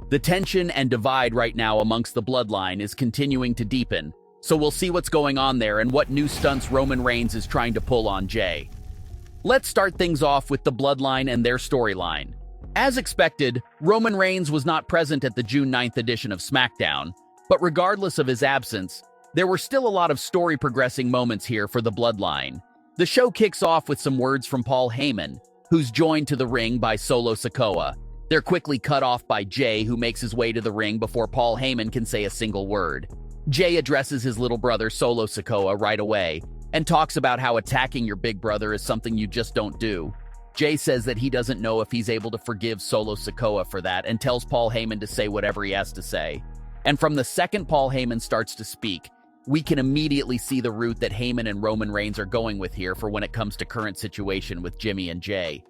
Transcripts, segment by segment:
The tension and divide right now amongst the Bloodline is continuing to deepen, so we'll see what's going on there and what new stunts Roman Reigns is trying to pull on Jey. Let's start things off with the Bloodline and their storyline. As expected, Roman Reigns was not present at the June 9th edition of SmackDown, but regardless of his absence, there were still a lot of story-progressing moments here for the Bloodline. The show kicks off with some words from Paul Heyman, who's joined to the ring by Solo Sikoa. They're quickly cut off by Jey, who makes his way to the ring before Paul Heyman can say a single word. Jey addresses his little brother Solo Sikoa right away and talks about how attacking your big brother is something you just don't do. Jey says that he doesn't know if he's able to forgive Solo Sikoa for that and tells Paul Heyman to say whatever he has to say. And from the second Paul Heyman starts to speak, we can immediately see the route that Heyman and Roman Reigns are going with here for when it comes to current situation with Jimmy and Jey.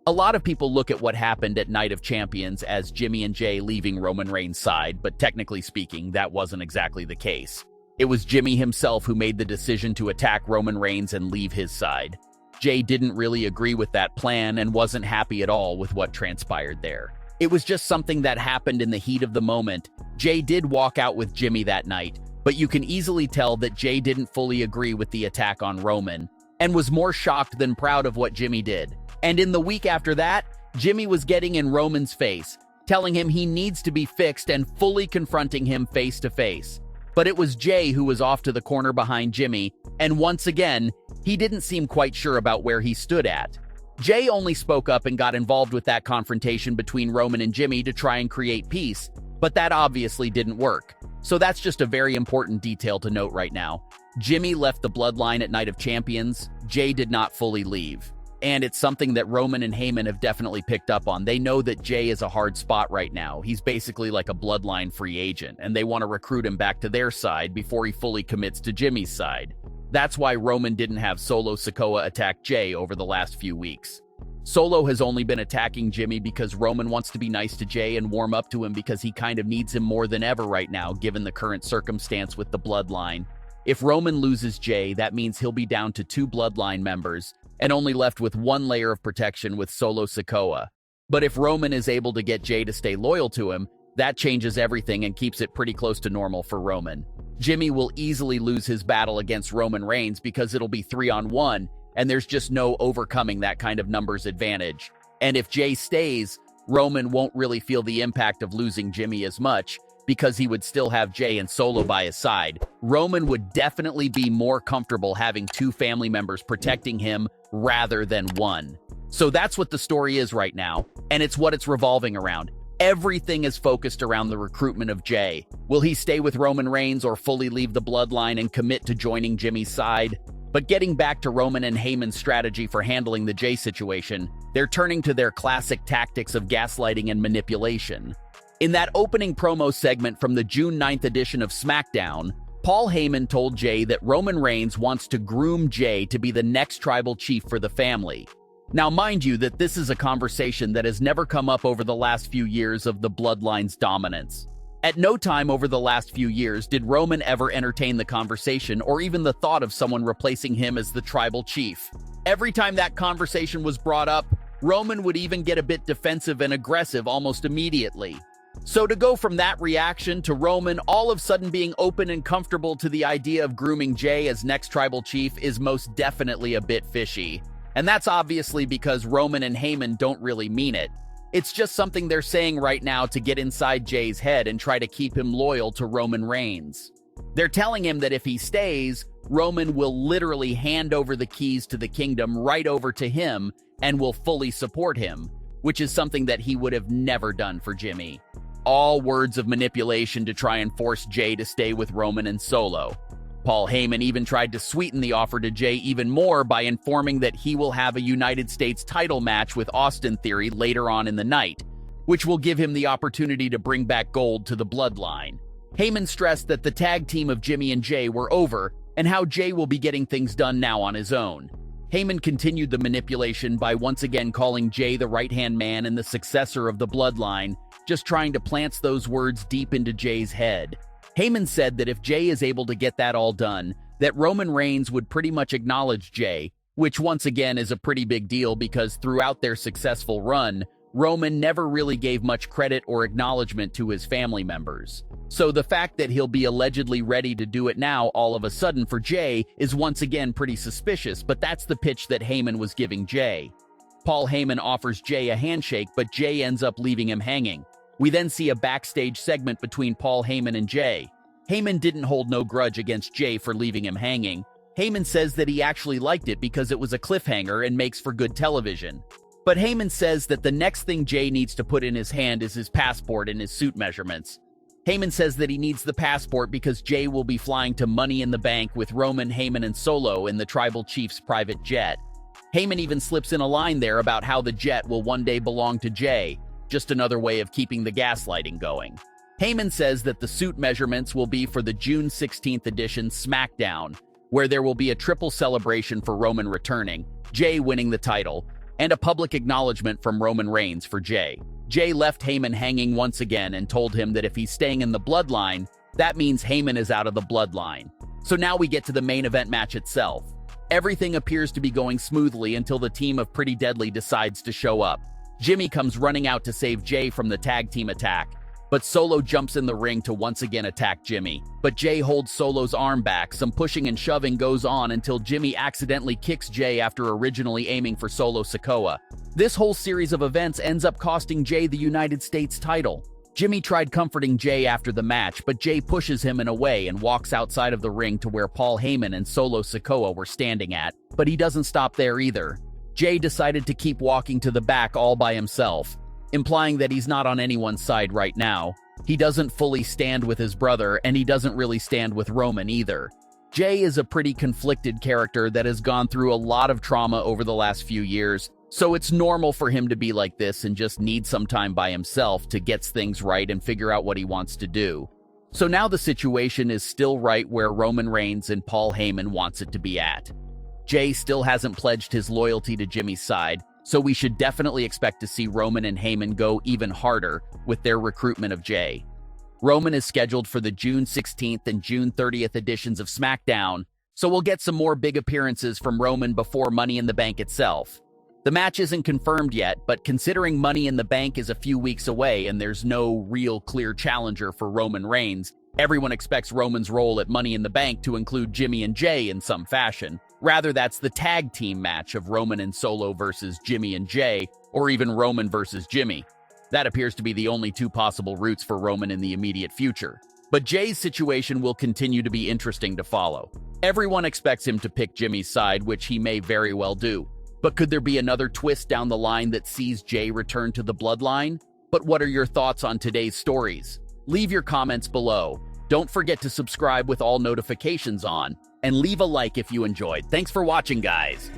A lot of people look at what happened at Night of Champions as Jimmy and Jey leaving Roman Reigns' side, but technically speaking, that wasn't exactly the case. It was Jimmy himself who made the decision to attack Roman Reigns and leave his side. Jey didn't really agree with that plan and wasn't happy at all with what transpired there. It was just something that happened in the heat of the moment. Jey did walk out with Jimmy that night, but you can easily tell that Jey didn't fully agree with the attack on Roman and was more shocked than proud of what Jimmy did. And in the week after that, Jimmy was getting in Roman's face, telling him he needs to be fixed and fully confronting him face to face. But it was Jey who was off to the corner behind Jimmy, and once again, he didn't seem quite sure about where he stood at. Jey only spoke up and got involved with that confrontation between Roman and Jimmy to try and create peace, but that obviously didn't work. So that's just a very important detail to note right now. Jimmy left the Bloodline at Night of Champions. Jey did not fully leave. And it's something that Roman and Heyman have definitely picked up on. They know that Jey is a hard spot right now. He's basically like a Bloodline free agent, and they want to recruit him back to their side before he fully commits to Jimmy's side. That's why Roman didn't have Solo Sikoa attack Jey over the last few weeks. Solo has only been attacking Jimmy because Roman wants to be nice to Jey and warm up to him because he kind of needs him more than ever right now, given the current circumstance with the Bloodline. If Roman loses Jey, that means he'll be down to 2 Bloodline members, and only left with 1 layer of protection with Solo Sikoa. But if Roman is able to get Jey to stay loyal to him, that changes everything and keeps it pretty close to normal for Roman. Jimmy will easily lose his battle against Roman Reigns because it'll be 3-on-1, and there's just no overcoming that kind of numbers advantage. And if Jey stays, Roman won't really feel the impact of losing Jimmy as much, because he would still have Jey and Solo by his side. Roman would definitely be more comfortable having 2 family members protecting him rather than 1. So that's what the story is right now, and it's what it's revolving around. Everything is focused around the recruitment of Jey. Will he stay with Roman Reigns or fully leave the Bloodline and commit to joining Jimmy's side? But getting back to Roman and Heyman's strategy for handling the Jey situation, they're turning to their classic tactics of gaslighting and manipulation. In that opening promo segment from the June 9th edition of SmackDown, Paul Heyman told Jey that Roman Reigns wants to groom Jey to be the next tribal chief for the family. Now, mind you that this is a conversation that has never come up over the last few years of the Bloodline's dominance. At no time over the last few years did Roman ever entertain the conversation or even the thought of someone replacing him as the tribal chief. Every time that conversation was brought up, Roman would even get a bit defensive and aggressive almost immediately. So to go from that reaction to Roman all of a sudden being open and comfortable to the idea of grooming Jey as next tribal chief is most definitely a bit fishy. And that's obviously because Roman and Heyman don't really mean it. It's just something they're saying right now to get inside Jey's head and try to keep him loyal to Roman Reigns. They're telling him that if he stays, Roman will literally hand over the keys to the kingdom right over to him and will fully support him, which is something that he would have never done for Jimmy. All words of manipulation to try and force Jey to stay with Roman and Solo. Paul Heyman even tried to sweeten the offer to Jey even more by informing that he will have a United States title match with Austin Theory later on in the night, which will give him the opportunity to bring back gold to the Bloodline. Heyman stressed that the tag team of Jimmy and Jey were over and how Jey will be getting things done now on his own. Heyman continued the manipulation by once again calling Jey the right-hand man and the successor of the Bloodline, just trying to plant those words deep into Jey's head. Heyman said that if Jey is able to get that all done, that Roman Reigns would pretty much acknowledge Jey, which once again is a pretty big deal because throughout their successful run, Roman never really gave much credit or acknowledgement to his family members. So the fact that he'll be allegedly ready to do it now all of a sudden for Jey is once again pretty suspicious, but that's the pitch that Heyman was giving Jey. Paul Heyman offers Jey a handshake, but Jey ends up leaving him hanging. We then see a backstage segment between Paul Heyman and Jey. Heyman didn't hold no grudge against Jey for leaving him hanging. Heyman says that he actually liked it because it was a cliffhanger and makes for good television. But Heyman says that the next thing Jey needs to put in his hand is his passport and his suit measurements. Heyman says that he needs the passport because Jey will be flying to Money in the Bank with Roman, Heyman, and Solo in the Tribal Chief's private jet. Heyman even slips in a line there about how the jet will one day belong to Jey, just another way of keeping the gaslighting going. Heyman says that the suit measurements will be for the June 16th edition SmackDown, where there will be a triple celebration for Roman returning, Jey winning the title, and a public acknowledgement from Roman Reigns for Jey. Jey left Heyman hanging once again and told him that if he's staying in the Bloodline, that means Heyman is out of the Bloodline. So now we get to the main event match itself. Everything appears to be going smoothly until the team of Pretty Deadly decides to show up. Jimmy comes running out to save Jey from the tag team attack, but Solo jumps in the ring to once again attack Jimmy. But Jey holds Solo's arm back. Some pushing and shoving goes on until Jimmy accidentally kicks Jey after originally aiming for Solo Sikoa. This whole series of events ends up costing Jey the United States title. Jimmy tried comforting Jey after the match, but Jey pushes him in a way and walks outside of the ring to where Paul Heyman and Solo Sikoa were standing at. But he doesn't stop there either. Jey decided to keep walking to the back all by himself, implying that he's not on anyone's side right now. He doesn't fully stand with his brother, and he doesn't really stand with Roman either. Jey is a pretty conflicted character that has gone through a lot of trauma over the last few years, so it's normal for him to be like this and just need some time by himself to get things right and figure out what he wants to do. So now the situation is still right where Roman Reigns and Paul Heyman wants it to be at. Jey still hasn't pledged his loyalty to Jimmy's side, so we should definitely expect to see Roman and Heyman go even harder with their recruitment of Jey. Roman is scheduled for the June 16th and June 30th editions of SmackDown, so we'll get some more big appearances from Roman before Money in the Bank itself. The match isn't confirmed yet, but considering Money in the Bank is a few weeks away and there's no real clear challenger for Roman Reigns, everyone expects Roman's role at Money in the Bank to include Jimmy and Jey in some fashion. Rather, that's the tag team match of Roman and Solo versus Jimmy and Jey, or even Roman versus Jimmy. That appears to be the only two possible routes for Roman in the immediate future. But Jey's situation will continue to be interesting to follow. Everyone expects him to pick Jimmy's side, which he may very well do. But could there be another twist down the line that sees Jey return to the Bloodline? But what are your thoughts on today's stories? Leave your comments below. Don't forget to subscribe with all notifications on, and leave a like if you enjoyed. Thanks for watching, guys.